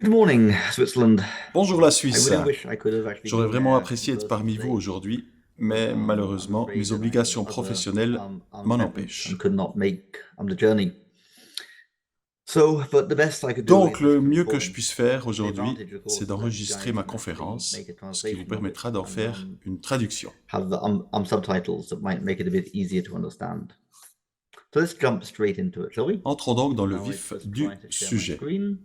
Good morning, Switzerland. Bonjour la I Suisse. really wish I could have actually J'aurais been vraiment there in apprécié être person parmi vous today, aujourd'hui, but mais I'm malheureusement, afraid mes that I had obligations other professionnelles m'en commitments and empêchent. could not make the journey. But the best I could do Donc, is this le quick mieux que je recording. puisse faire The aujourd'hui, advantage, of c'est course, is that you d'enregistrer guys ma can actually make conférence, a ce qui vous translation of it permettra d'en and faire une traduction. have the subtitles that might make it a bit easier to understand. So let's jump straight into it, shall we? Entrons donc dans le Now I vif just try du to share my sujet. screen,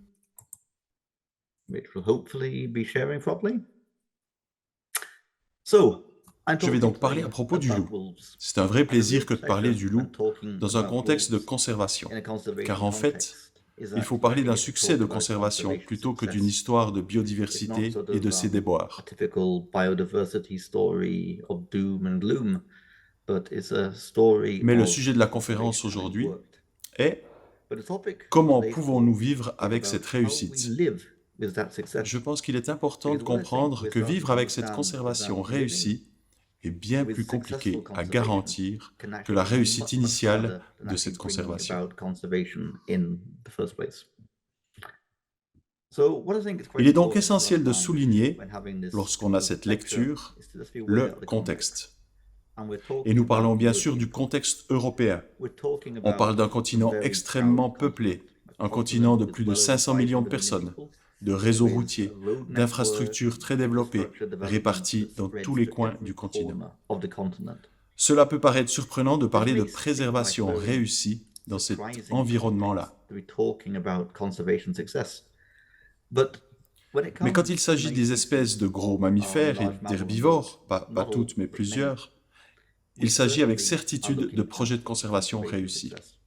which will hopefully be sharing properly. So, I'm Je vais talking donc parler today à propos du about loup. wolves. C'est un vrai I have a real plaisir que de parler pleasure du when loup talking dans un about contexte de wolves conservation, in a car conservation en fait, context is il that faut I parler actually d'un get to succès talk de about conservation conservation plutôt que d'une success. histoire de It's not biodiversité sort et of de ses a déboires. typical biodiversity story of doom and gloom, but it's a story Mais le of sujet de la conférence conservation having aujourd'hui worked. est But the topic of comment today's pouvons-nous talk vivre is avec about cette how we réussite? live with that Je success. pense qu'il est important de Because what I think comprendre we're que starting vivre to avec cette understand is that conservation living réussie est bien with plus successful compliqué à conservation garantir can que actually la be réussite much, much initiale harder than de actually cette bringing conservation. about conservation in the first place. So what I think is quite Il est donc important to essentiel de understand souligner, when having this lorsqu'on a sort of cette lecture lecture, is to just be aware le of the context. contexte. And we're Et talking nous parlons about bien sûr European du context. contexte européen. We're talking On parle about d'un a continent very extrêmement proud peuplé, continent, un a continent continent de with plus de well over 500 millions de 500 million personnes, people, de réseaux with a routiers, road network d'infrastructures and très développées, infrastructure development réparties that dans tous spreads les to coins every du continent. corner of the continent. Cela peut paraître surprenant de This parler de may seem like préservation very réussie dans cet surprising environnement-là. context to be talking about conservation success. But when it Mais quand comes il to s'agit many des espèces species de gros of mammifères et large mammal and birds, d'herbivores, pas not all, toutes mais but many, plusieurs, we il s'agit avec certainly are certitude de looking at projets de conservation conservation réussis. success.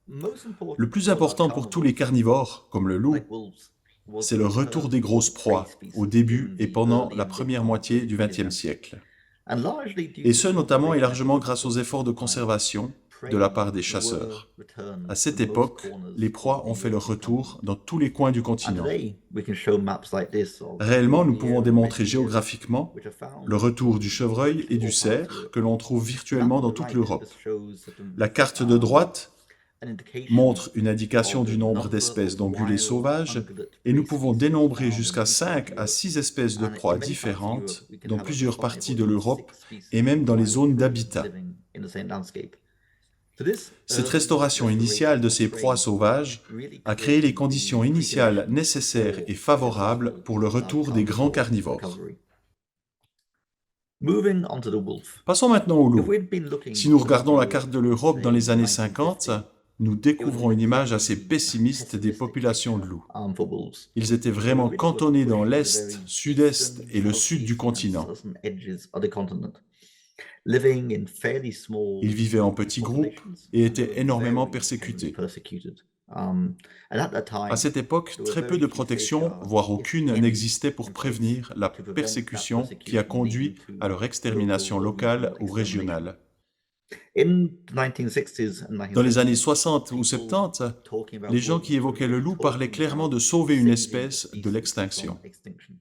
Most Le important plus for large important pour tous les carnivores, carnivores, comme le loup, like wolves, was c'est the le retour return des grosses of prey proies au species début in et the pendant early la and mid première part of moitié the du 20th XXe century. siècle. And largely due Et to ce the notamment et conservation largement efforts of grâce aux the efforts de time, conservation de la prey part des were chasseurs. returned À to cette most époque, les corners of proies ont the fait leur European retour continent. dans tous les coins du And continent. today, we can show maps like this of Réellement, nous pouvons deer and red démontrer deer, géographiquement which are le found retour du in chevreuil et virtually du all parts of cerf Europe. que l'on trouve The map virtuellement on dans the toute right l'Europe. just shows sort La of, carte de droite an indication montre une indication of du the nombre number d'espèces of d'ongulés wild sauvages ungulate et nous prey pouvons species dénombrer found in jusqu'à many parts of 5 à Europe. 6 espèces de And in proies many parts of Europe, différentes we can dans have up to plusieurs 5 parties or de even l'Europe 6 et species même of dans les wild zones prey d'habitat. living in the same landscape. So this Cette early restauration initiale restoration de of ces proies prey sauvages really a créé les created conditions the initiales preconditions nécessaires for et a favorables successful pour le large retour des grands carnivore carnivores. recovery. Moving on to the wolf. Passons maintenant au If loup. we'd been Si looking nous at the map regardons of la Europe, carte de l'Europe dans say les in années 50, 1950, nous it would have découvrons been une a image very assez pessimiste des pessimistic populations de picture loups. for wolves. Ils étaient They were vraiment really sort of cantonnés dans pushed to the l'est, very sud-est eastern, et le sud du southeast, and continent. southern edges of the continent, living in fairly Ils small vivaient en petits groupes populations et and they étaient were énormément very heavily persécutés. persecuted. And at that À time, cette époque, there were très peu very de few protection, safeguards, voire if aucune, any, n'existait pour in place prévenir la to prevent that persécution qui a persecution leading conduit to à leur local extermination or locale regional ou extermination. régionale. In the 1960s and Dans les années 1970s, 60 ou people 70, talking about les gens wolves qui were évoquaient le really loup parlaient talking clairement about de sauver une saving a espèce de species from l'extinction. extinction.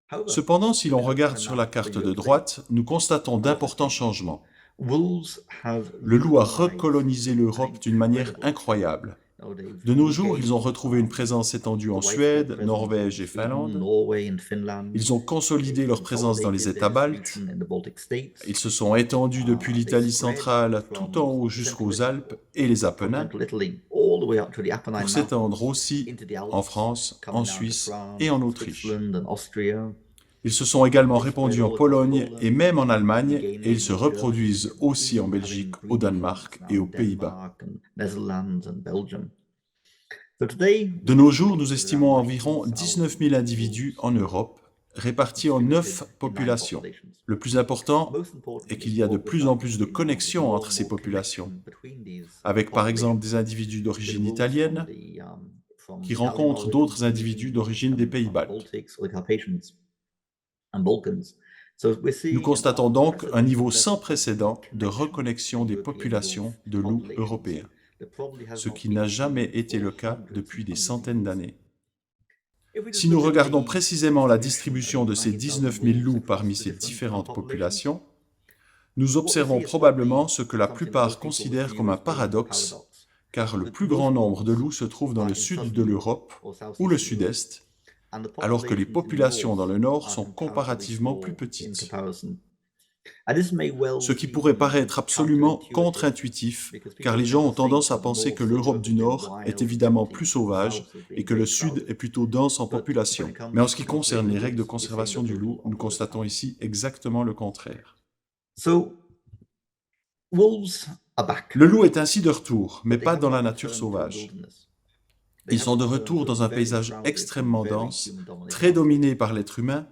However, Cependant, si if we l'on look at regarde a sur map la of carte de Europe today, droite, nous constatons what does that d'importants mean? changements. Wolves have Le loup a recolonized recolonisé an l'Europe d'une manière incredible extent. incroyable. Now, they've De nos jours, ils ont regained retrouvé une présence étendue the en widespread Suède, presence in Norvège et Sweden, Finlande. Norway, and Finland. Ils ont consolidé They've leur présence dans les consolidated their États baltes. distribution in the Baltic states. Ils se sont étendus depuis They l'Italie spread centrale tout en from haut jusqu'aux Alpes et les Apennins, continental Italy all the way up to the Apennine pour Mountains, s'étendre aussi into the en Alps, France, en coming down to Suisse France, et en Autriche. Switzerland, and Austria. Ils se sont également They spread répandus en all across Pologne Poland, et même en Allemagne, et ils regaining se Germany reproduisent and aussi en even Belgique, having au breeding points Danemark now et aux in Pays-Bas. Denmark and Netherlands and Belgium. So today, De we nos jours, estimate nous there's estimons around environ 19 000 19,000 individus wolves en Europe, répartis en 9 distributed in 9 populations. populations. Le plus important Most est importantly, qu'il y a de what we're plus en starting plus to de see now is connexions more entre and ces more populations, connection between these avec par exemple populations. des individus The d'origine wolves italienne from qui Italian rencontrent d'autres origin individus maybe d'origine des coming pays from the baltes. Baltics or the Carpathians and Balkans. So we're Nous seeing an constatons donc un niveau unprecedented sans level of précédent de connection reconnexion between des European populations wolf de loups populations européens, that probably has ce not qui been n'a seen jamais été for le cas hundreds depuis and des hundreds of centaines years. d'années. If we just Si nous look at regardons the précisément la distribution distribution of de the ces 19,000 19 000 wolves loups across parmi the ces different différentes populations, populations, nous what we see observons is probablement probably ce que la something that plupart most people would considèrent view comme un as being a paradoxe, paradox. car le plus grand nombre de loups se trouve dans le sud de l'Europe ou le sud-est, alors que les populations dans le nord sont comparativement plus petites. Ce qui pourrait paraître absolument contre-intuitif, car les gens ont tendance à penser que l'Europe du Nord est évidemment plus sauvage et que le Sud est plutôt dense en population. Mais en ce qui concerne les règles de conservation du loup, nous constatons ici exactement le contraire. Le loup est ainsi de retour, mais pas dans la nature sauvage. Ils sont de retour dans un paysage extrêmement dense, très dominé par l'être humain,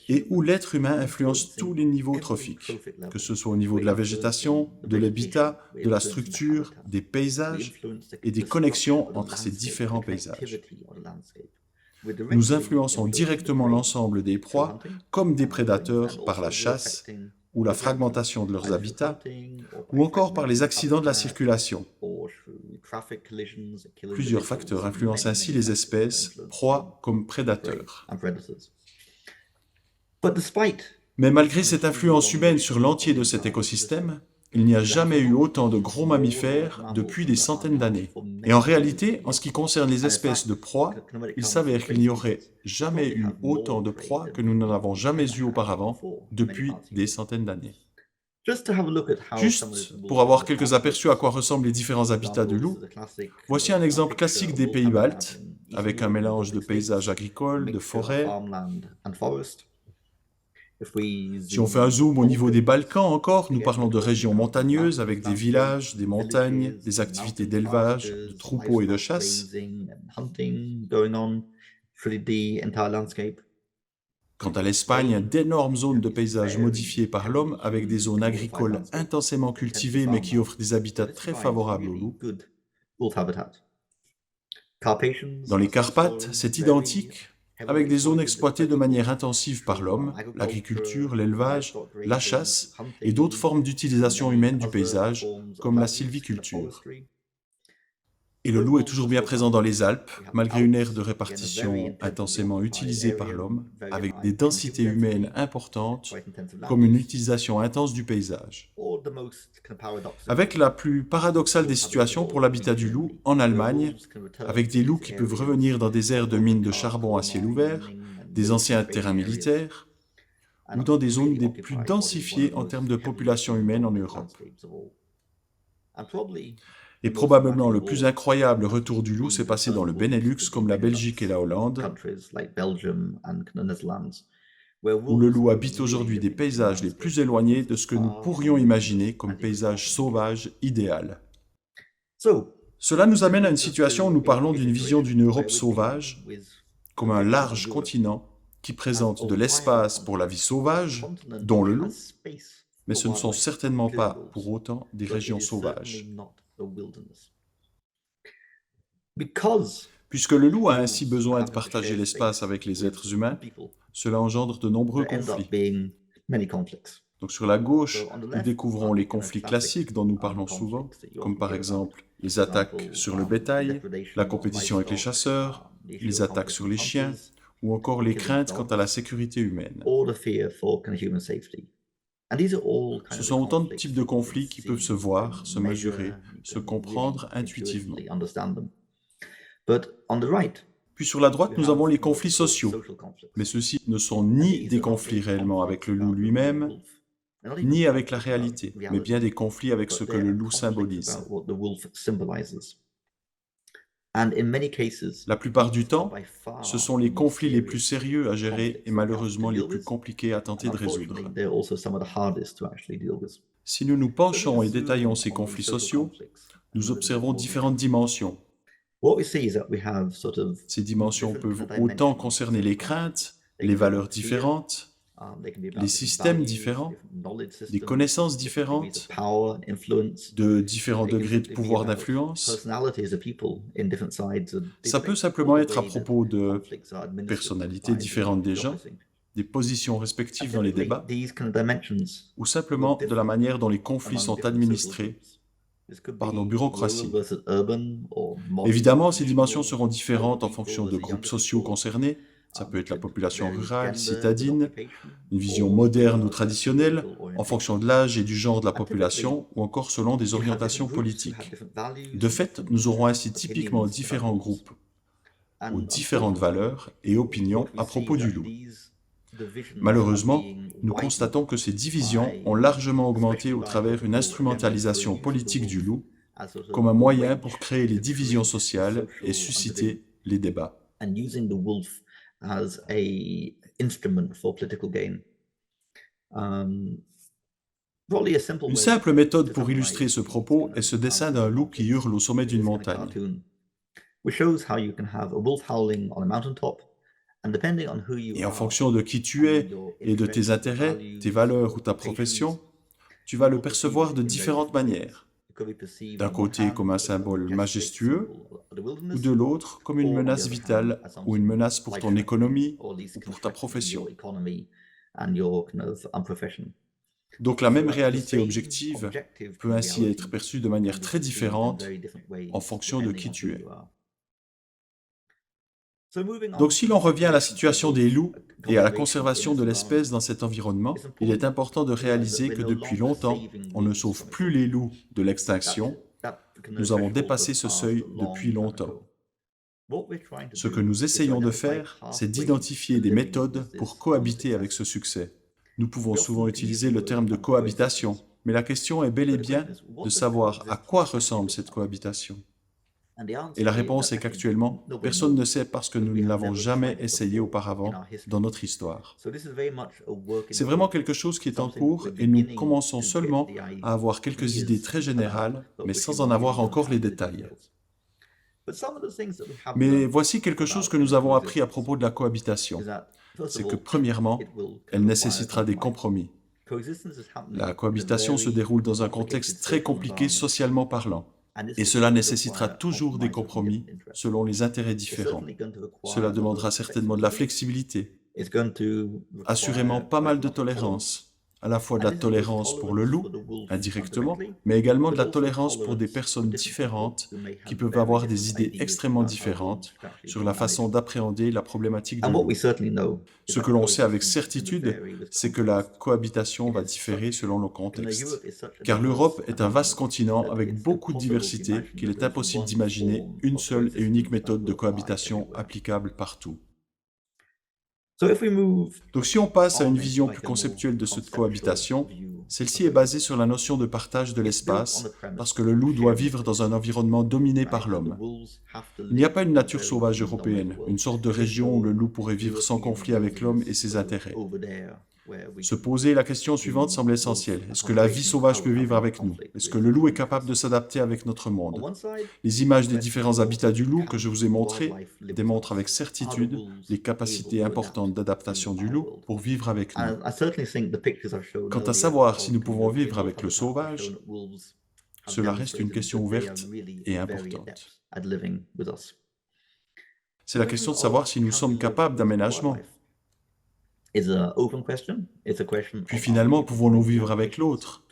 et où l'être humain influence tous les niveaux trophiques, que ce soit au niveau de la végétation, de l'habitat, de la structure, des paysages et des connexions entre ces différents paysages. Nous influençons directement l'ensemble des proies, comme des prédateurs, par la chasse, ou la fragmentation de leurs habitats, ou encore par les accidents de la circulation. Plusieurs facteurs influencent ainsi les espèces, proies comme prédateurs. Mais malgré cette influence humaine sur l'entier de cet écosystème, il n'y a jamais eu autant de gros mammifères depuis des centaines d'années. Et en réalité, en ce qui concerne les espèces de proies, il s'avère qu'il n'y aurait jamais eu autant de proies que nous n'en avons jamais eu auparavant depuis des centaines d'années. Juste pour avoir quelques aperçus à quoi ressemblent les différents habitats du loup, voici un exemple classique des pays baltes, avec un mélange de paysages agricoles, de forêts. Si on fait un zoom au niveau des Balkans encore, nous parlons de régions montagneuses avec des villages, des montagnes, des activités d'élevage, de troupeaux et de chasse. Quant à l'Espagne, d'énormes zones de paysages modifiés par l'homme avec des zones agricoles intensément cultivées mais qui offrent des habitats très favorables aux loups. Dans les Carpates, c'est identique, avec des zones exploitées de manière intensive par l'homme, l'agriculture, l'élevage, la chasse et d'autres formes d'utilisation humaine du paysage, comme la sylviculture. Et le loup est toujours bien présent dans les Alpes, malgré une aire de répartition intensément utilisée par l'homme, avec des densités humaines importantes, comme une utilisation intense du paysage. Avec la plus paradoxale des situations pour l'habitat du loup, en Allemagne, avec des loups qui peuvent revenir dans des aires de mines de charbon à ciel ouvert, des anciens terrains militaires, ou dans des zones les plus densifiées en termes de population humaine en Europe. Et probablement le plus incroyable retour du loup s'est passé dans le Benelux comme la Belgique et la Hollande, où le loup habite aujourd'hui des paysages les plus éloignés de ce que nous pourrions imaginer comme paysage sauvage idéal. Cela nous amène à une situation où nous parlons d'une vision d'une Europe sauvage, comme un large continent qui présente de l'espace pour la vie sauvage, dont le loup, mais ce ne sont certainement pas pour autant des régions sauvages. Puisque le loup a ainsi besoin de partager l'espace avec les êtres humains, cela engendre de nombreux conflits. Donc sur la gauche, nous découvrons les conflits classiques dont nous parlons souvent, comme par exemple les attaques sur le bétail, la compétition avec les chasseurs, les attaques sur les chiens, ou encore les craintes quant à la sécurité humaine. Ce sont autant de types de conflits qui peuvent se voir, se mesurer, se comprendre intuitivement. Puis sur la droite, nous avons les conflits sociaux, mais ceux-ci ne sont ni des conflits réellement avec le loup lui-même, ni avec la réalité, mais bien des conflits avec ce que le loup symbolise. La plupart du temps, ce sont les conflits les plus sérieux à gérer et malheureusement les plus compliqués à tenter de résoudre. Si nous nous penchons et détaillons ces conflits sociaux, nous observons différentes dimensions. Ces dimensions peuvent autant concerner les craintes, les valeurs différentes, les systèmes différents, des connaissances différentes, de différents degrés de pouvoir d'influence. Ça peut simplement être à propos de personnalités différentes des gens, des positions respectives dans les débats, ou simplement de la manière dont les conflits sont administrés par nos bureaucraties. Évidemment, ces dimensions seront différentes en fonction de groupes sociaux concernés, Ça peut être la population rurale, citadine, une vision moderne ou traditionnelle, en fonction de l'âge et du genre de la population, ou encore selon des orientations politiques. De fait, nous aurons ainsi typiquement différents groupes aux différentes valeurs et opinions à propos du loup. Malheureusement, nous constatons que ces divisions ont largement augmenté au travers d'une instrumentalisation politique du loup comme un moyen pour créer les divisions sociales et susciter les débats. Une simple méthode pour illustrer ce propos est ce dessin d'un loup qui hurle au sommet d'une montagne. Et en fonction de qui tu es et de tes intérêts, tes valeurs ou ta profession, tu vas le percevoir de différentes manières. D'un côté comme un symbole majestueux, ou de l'autre comme une menace vitale ou une menace pour ton économie ou pour ta profession. Donc la même réalité objective peut ainsi être perçue de manière très différente en fonction de qui tu es. Donc si l'on revient à la situation des loups et à la conservation de l'espèce dans cet environnement, il est important de réaliser que depuis longtemps, on ne sauve plus les loups de l'extinction. Nous avons dépassé ce seuil depuis longtemps. Ce que nous essayons de faire, c'est d'identifier des méthodes pour cohabiter avec ce succès. Nous pouvons souvent utiliser le terme de cohabitation, mais la question est bel et bien de savoir à quoi ressemble cette cohabitation. Et la réponse est qu'actuellement, personne ne sait parce que nous ne l'avons jamais essayé auparavant dans notre histoire. C'est vraiment quelque chose qui est en cours et nous commençons seulement à avoir quelques idées très générales, mais sans en avoir encore les détails. Mais voici quelque chose que nous avons appris à propos de la cohabitation. C'est que premièrement, elle nécessitera des compromis. La cohabitation se déroule dans un contexte très compliqué socialement parlant. Et cela nécessitera toujours des compromis selon les intérêts différents. Cela demandera certainement de la flexibilité, assurément pas mal de tolérance, à la fois de la tolérance pour le loup, indirectement, mais également de la tolérance pour des personnes différentes qui peuvent avoir des idées extrêmement différentes sur la façon d'appréhender la problématique du loup. Ce que l'on sait avec certitude, c'est que la cohabitation va différer selon le contexte. Car l'Europe est un vaste continent avec beaucoup de diversité qu'il est impossible d'imaginer une seule et unique méthode de cohabitation applicable partout. Donc si on passe à une vision plus conceptuelle de cette cohabitation, celle-ci est basée sur la notion de partage de l'espace, parce que le loup doit vivre dans un environnement dominé par l'homme. Il n'y a pas une nature sauvage européenne, une sorte de région où le loup pourrait vivre sans conflit avec l'homme et ses intérêts. Se poser la question suivante semble essentielle. Est-ce que la vie sauvage peut vivre avec nous? Est-ce que le loup est capable de s'adapter avec notre monde? Les images des différents habitats du loup que je vous ai montrées démontrent avec certitude les capacités importantes d'adaptation du loup pour vivre avec nous. Quant à savoir si nous pouvons vivre avec le sauvage, cela reste une question ouverte et importante. C'est la question de savoir si nous sommes capables d'aménagement. Puis finalement, pouvons-nous vivre avec l'autre?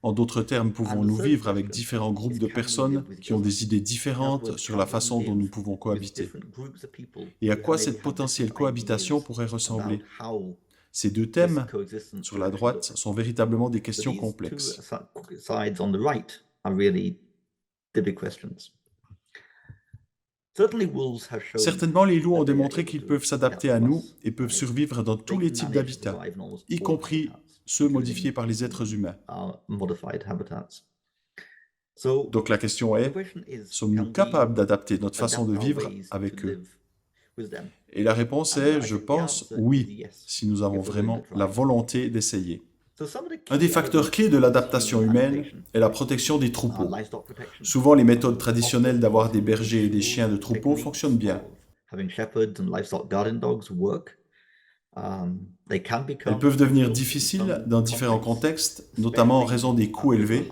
En d'autres termes, pouvons-nous vivre avec différents groupes de personnes qui ont des idées différentes sur la façon dont nous pouvons cohabiter? Et à quoi cette potentielle cohabitation pourrait ressembler? Ces deux thèmes, sur la droite, sont véritablement des questions complexes. Certainement, les loups ont démontré qu'ils peuvent s'adapter à nous et peuvent survivre dans tous les types d'habitats, y compris ceux modifiés par les êtres humains. Donc la question est, sommes-nous capables d'adapter notre façon de vivre avec eux? Et la réponse est, je pense, oui, si nous avons vraiment la volonté d'essayer. Un des facteurs clés de l'adaptation humaine est la protection des troupeaux. Souvent, les méthodes traditionnelles d'avoir des bergers et des chiens de troupeau fonctionnent bien. Elles peuvent devenir difficiles dans différents contextes, notamment en raison des coûts élevés,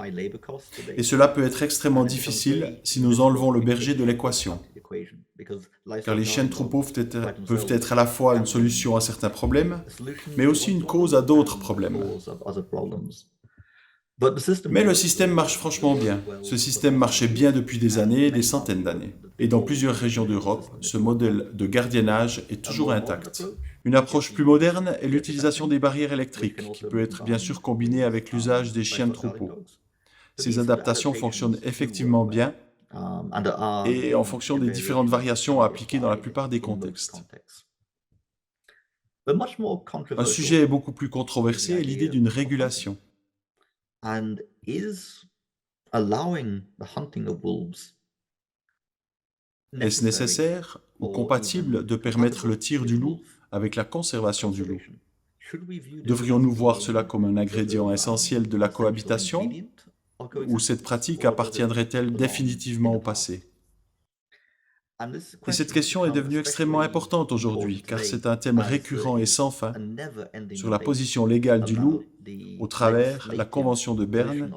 et cela peut être extrêmement difficile si nous enlevons le berger de l'équation. Car les chiens de troupeau peuvent être à la fois une solution à certains problèmes, mais aussi une cause à d'autres problèmes. Mais le système marche franchement bien. Ce système marchait bien depuis des années, des centaines d'années. Et dans plusieurs régions d'Europe, ce modèle de gardiennage est toujours intact. Une approche plus moderne est l'utilisation des barrières électriques, qui peut être bien sûr combinée avec l'usage des chiens de troupeau. Ces adaptations fonctionnent effectivement bien et en fonction des différentes variations à appliquer dans la plupart des contextes. Un sujet est beaucoup plus controversé est l'idée d'une régulation. Est-ce nécessaire ou compatible de permettre le tir du loup avec la conservation du loup? Devrions-nous voir cela comme un ingrédient essentiel de la cohabitation ou cette pratique appartiendrait-elle définitivement au passé? Et cette question est devenue extrêmement importante aujourd'hui, car c'est un thème récurrent et sans fin sur la position légale du loup au travers la Convention de Berne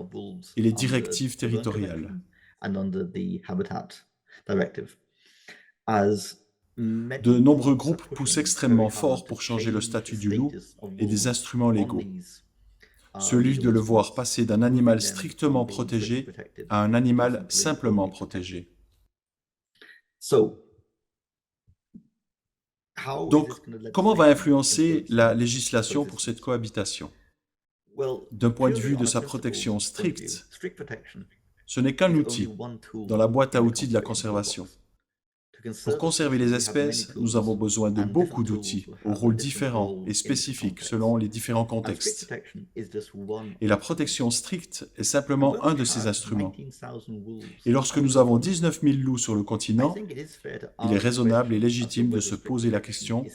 et les directives territoriales. De nombreux groupes poussent extrêmement fort pour changer le statut du loup et des instruments légaux. Celui de le voir passer d'un animal strictement protégé à un animal simplement protégé. Donc, comment va influencer la législation pour cette cohabitation? D'un point de vue de sa protection stricte, ce n'est qu'un outil dans la boîte à outils de la conservation. Pour conserver les espèces, nous avons besoin de beaucoup d'outils, aux rôles différents et spécifiques selon les différents contextes. Et la protection stricte est simplement un de ces instruments. Et lorsque nous avons 19 000 loups sur le continent, il est raisonnable et légitime de se poser la question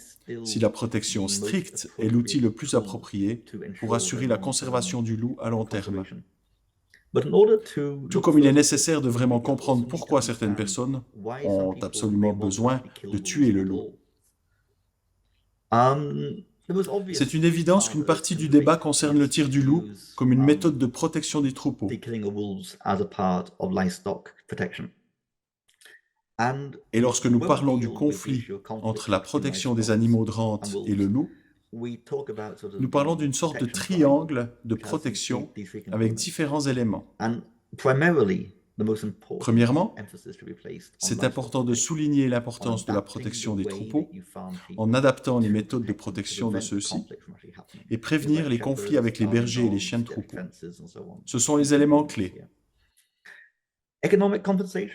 si la protection stricte est l'outil le plus approprié pour assurer la conservation du loup à long terme. Tout comme il est nécessaire de vraiment comprendre pourquoi certaines personnes ont absolument besoin de tuer le loup. C'est une évidence qu'une partie du débat concerne le tir du loup comme une méthode de protection des troupeaux. Et lorsque nous parlons du conflit entre la protection des animaux de rente et le loup, nous parlons d'une sorte de triangle de protection avec différents éléments. Premièrement, c'est important de souligner l'importance de la protection des troupeaux en adaptant les méthodes de protection de ceux-ci et prévenir les conflits avec les bergers et les chiens de troupeau. Ce sont les éléments clés.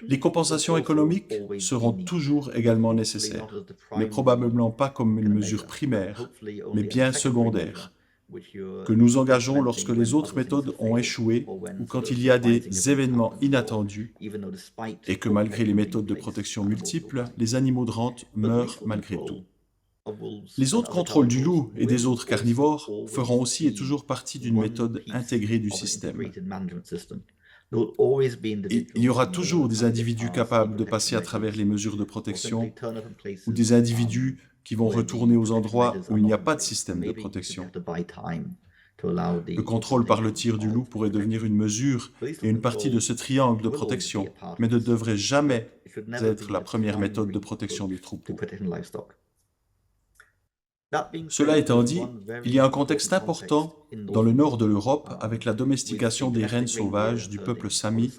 Les compensations économiques seront toujours également nécessaires, mais probablement pas comme une mesure primaire, mais bien secondaire, que nous engageons lorsque les autres méthodes ont échoué ou quand il y a des événements inattendus et que malgré les méthodes de protection multiples, les animaux de rente meurent malgré tout. Les autres contrôles du loup et des autres carnivores feront aussi et toujours partie d'une méthode intégrée du système. Il y aura toujours des individus capables de passer à travers les mesures de protection ou des individus qui vont retourner aux endroits où il n'y a pas de système de protection. Le contrôle par le tir du loup pourrait devenir une mesure et une partie de ce triangle de protection, mais ne devrait jamais être la première méthode de protection du troupeau. Cela étant dit, il y a un contexte important dans le nord de l'Europe avec la domestication des rennes sauvages du peuple Sami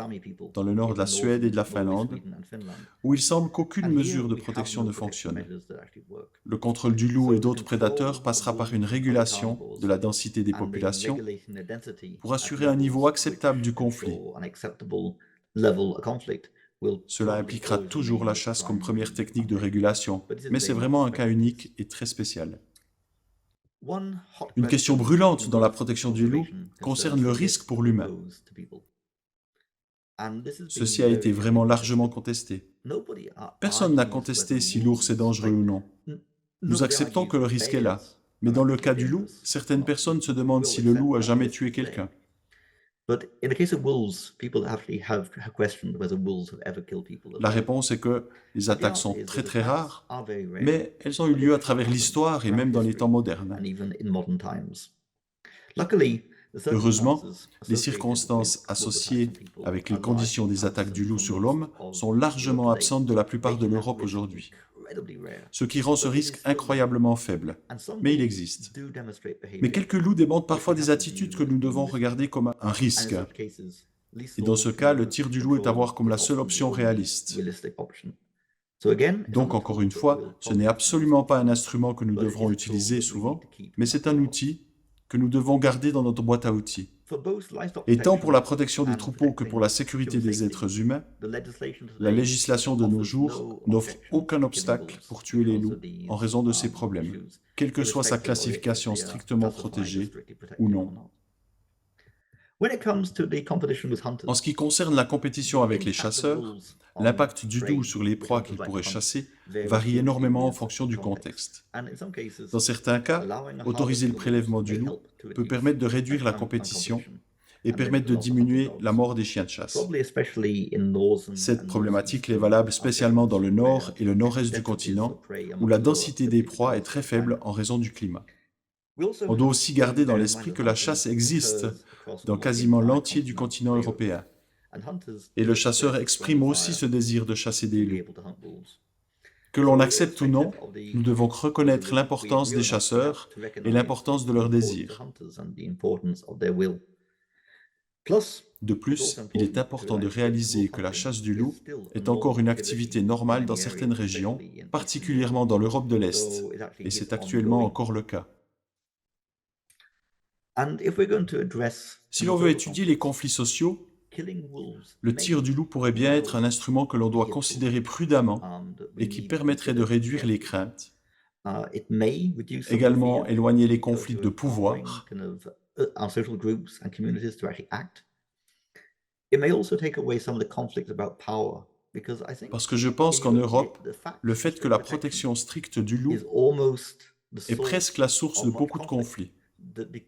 dans le nord de la Suède et de la Finlande, où il semble qu'aucune mesure de protection ne fonctionne. Le contrôle du loup et d'autres prédateurs passera par une régulation de la densité des populations pour assurer un niveau acceptable du conflit. Cela impliquera toujours la chasse comme première technique de régulation, mais c'est vraiment un cas unique et très spécial. Une question brûlante dans la protection du loup concerne le risque pour l'humain. Ceci a été vraiment largement contesté. Personne n'a contesté si l'ours est dangereux ou non. Nous acceptons que le risque est là, mais dans le cas du loup, certaines personnes se demandent si le loup a jamais tué quelqu'un. La réponse est que les attaques sont très très rares, mais elles ont eu lieu à travers l'histoire et même dans les temps modernes. Heureusement, les circonstances associées avec les conditions des attaques du loup sur l'homme sont largement absentes de la plupart de l'Europe aujourd'hui. ce qui rend ce risque incroyablement faible. Mais il existe. Mais quelques loups démontrent parfois des attitudes que nous devons regarder comme un risque. Et dans ce cas, le tir du loup est à voir comme la seule option réaliste. Donc, encore une fois, ce n'est absolument pas un instrument que nous devrons utiliser souvent, mais c'est un outil que nous devons garder dans notre boîte à outils. Et tant pour la protection des troupeaux que pour la sécurité des êtres humains, la législation de nos jours n'offre aucun obstacle pour tuer les loups en raison de ces problèmes, quelle que soit sa classification strictement protégée ou non. En ce qui concerne la compétition avec les chasseurs, l'impact du loup sur les proies qu'il pourrait chasser varie énormément en fonction du contexte. Dans certains cas, autoriser le prélèvement du loup peut permettre de réduire la compétition et permettre de diminuer la mort des chiens de chasse. Cette problématique est valable spécialement dans le nord et le nord-est du continent, où la densité des proies est très faible en raison du climat. On doit aussi garder dans l'esprit que la chasse existe dans quasiment l'entier du continent européen. Et le chasseur exprime aussi ce désir de chasser des loups. Que l'on accepte ou non, nous devons reconnaître l'importance des chasseurs et l'importance de leur désir. De plus, il est important de réaliser que la chasse du loup est encore une activité normale dans certaines régions, particulièrement dans l'Europe de l'Est, et c'est actuellement encore le cas. Si l'on veut étudier les conflits sociaux, le tir du loup pourrait bien être un instrument que l'on doit considérer prudemment et qui permettrait de réduire les craintes, également éloigner les conflits de pouvoir, parce que je pense qu'en Europe, le fait que la protection stricte du loup est presque la source de beaucoup de conflits.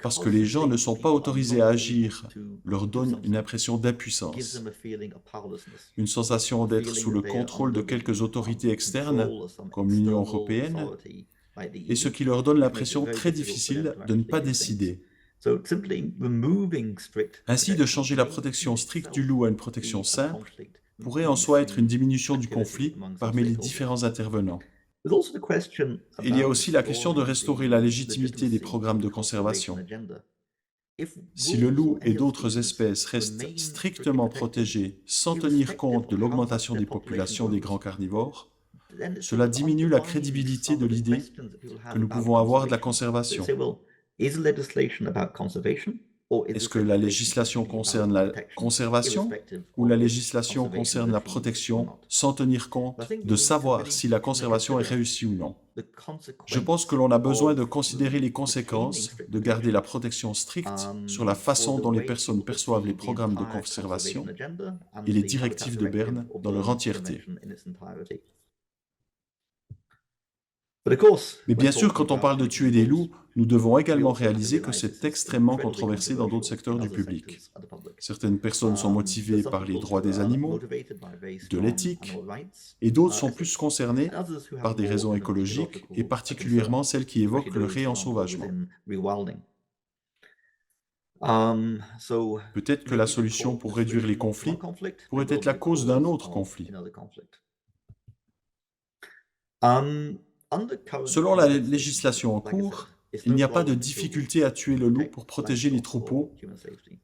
Parce que les gens ne sont pas autorisés à agir, leur donne une impression d'impuissance, une sensation d'être sous le contrôle de quelques autorités externes, comme l'Union européenne, et ce qui leur donne l'impression très difficile de ne pas décider. Ainsi, de changer la protection stricte du loup à une protection simple pourrait en soi être une diminution du conflit parmi les différents intervenants. Il y a aussi la question de restaurer la légitimité des programmes de conservation. Si le loup et d'autres espèces restent strictement protégés sans tenir compte de l'augmentation des populations des grands carnivores, cela diminue la crédibilité de l'idée que nous pouvons avoir de la conservation. Est-ce que la législation concerne la conservation ou la législation concerne la protection sans tenir compte de savoir si la conservation est réussie ou non? Je pense que l'on a besoin de considérer les conséquences de garder la protection stricte sur la façon dont les personnes perçoivent les programmes de conservation et les directives de Berne dans leur entièreté. Mais bien sûr, quand on parle de tuer des loups, nous devons également réaliser que c'est extrêmement controversé dans d'autres secteurs du public. Certaines personnes sont motivées par les droits des animaux, de l'éthique, et d'autres sont plus concernées par des raisons écologiques, et particulièrement celles qui évoquent le réensauvagement. Peut-être que la solution pour réduire les conflits pourrait être la cause d'un autre conflit. Selon la législation en cours, il n'y a pas de difficulté à tuer le loup pour protéger les troupeaux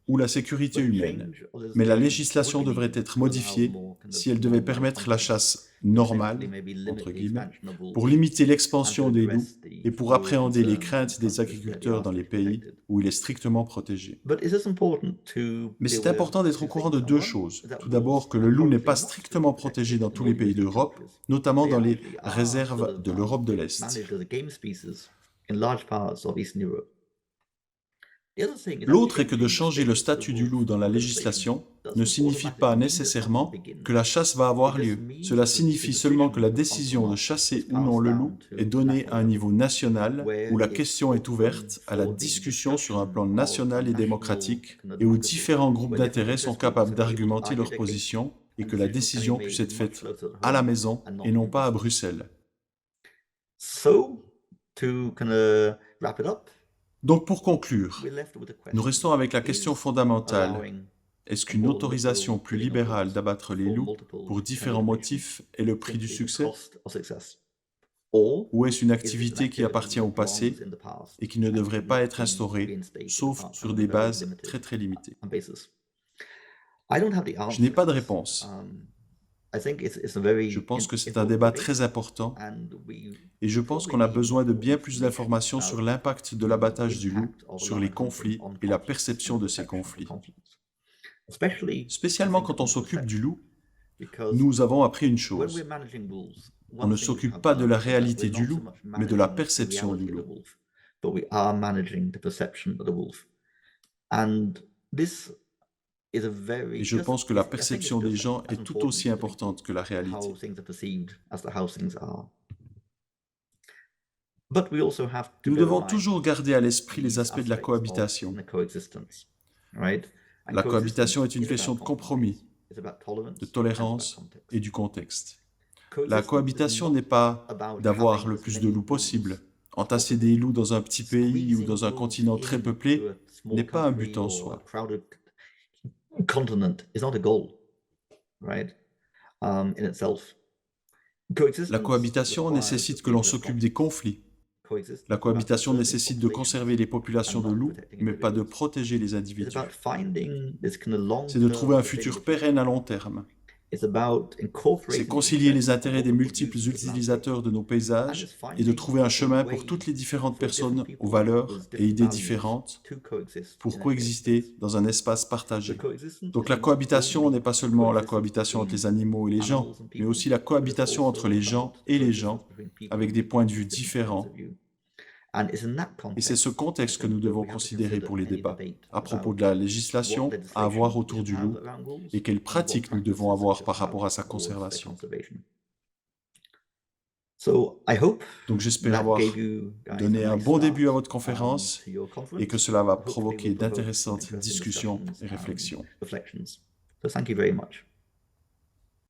ou la sécurité humaine. Mais la législation devrait être modifiée si elle devait permettre la chasse normale, entre guillemets, pour limiter l'expansion des loups et pour appréhender les craintes des agriculteurs dans les pays où il est strictement protégé. Mais c'est important d'être au courant de deux choses. Tout d'abord, que le loup n'est pas strictement protégé dans tous les pays d'Europe, notamment dans les réserves de l'Europe de l'Est. L'autre est que de changer le statut du loup dans la législation ne signifie pas nécessairement que la chasse va avoir lieu. Cela signifie seulement que la décision de chasser ou non le loup est donnée à un niveau national où la question est ouverte à la discussion sur un plan national et démocratique et où différents groupes d'intérêt sont capables d'argumenter leur position et que la décision puisse être faite à la maison et non pas à Bruxelles. Donc pour conclure, nous restons avec la question fondamentale. Est-ce qu'une autorisation plus libérale d'abattre les loups pour différents motifs est le prix du succès? Ou est-ce une activité qui appartient au passé et qui ne devrait pas être instaurée, sauf sur des bases très limitées? Je n'ai pas de réponse. Je pense que c'est un débat très important et je pense qu'on a besoin de bien plus d'informations sur l'impact de l'abattage du loup sur les conflits et la perception de ces conflits. Spécialement quand on s'occupe du loup, nous avons appris une chose. On ne s'occupe pas de la réalité du loup, mais de la perception du loup. Et je pense que la perception des gens est tout aussi importante que la réalité. Nous devons toujours garder à l'esprit les aspects de la cohabitation. La cohabitation est une question de compromis, de tolérance et du contexte. La cohabitation n'est pas d'avoir le plus de loups possible. Entasser des loups dans un petit pays ou dans un continent très peuplé n'est pas un but en soi. La cohabitation nécessite que l'on s'occupe des conflits. La cohabitation nécessite de conserver les populations de loups, mais pas de protéger les individus. C'est de trouver un futur pérenne à long terme. C'est concilier les intérêts des multiples utilisateurs de nos paysages et de trouver un chemin pour toutes les différentes personnes aux valeurs et idées différentes pour coexister dans un espace partagé. Donc la cohabitation n'est pas seulement la cohabitation entre les animaux et les gens, mais aussi la cohabitation entre les gens avec des points de vue différents. Et c'est ce contexte que nous devons considérer pour les débats, à propos de la législation à avoir autour du loup et quelles pratiques nous devons avoir par rapport à sa conservation. Donc j'espère avoir donné un bon début à votre conférence et que cela va provoquer d'intéressantes discussions et réflexions.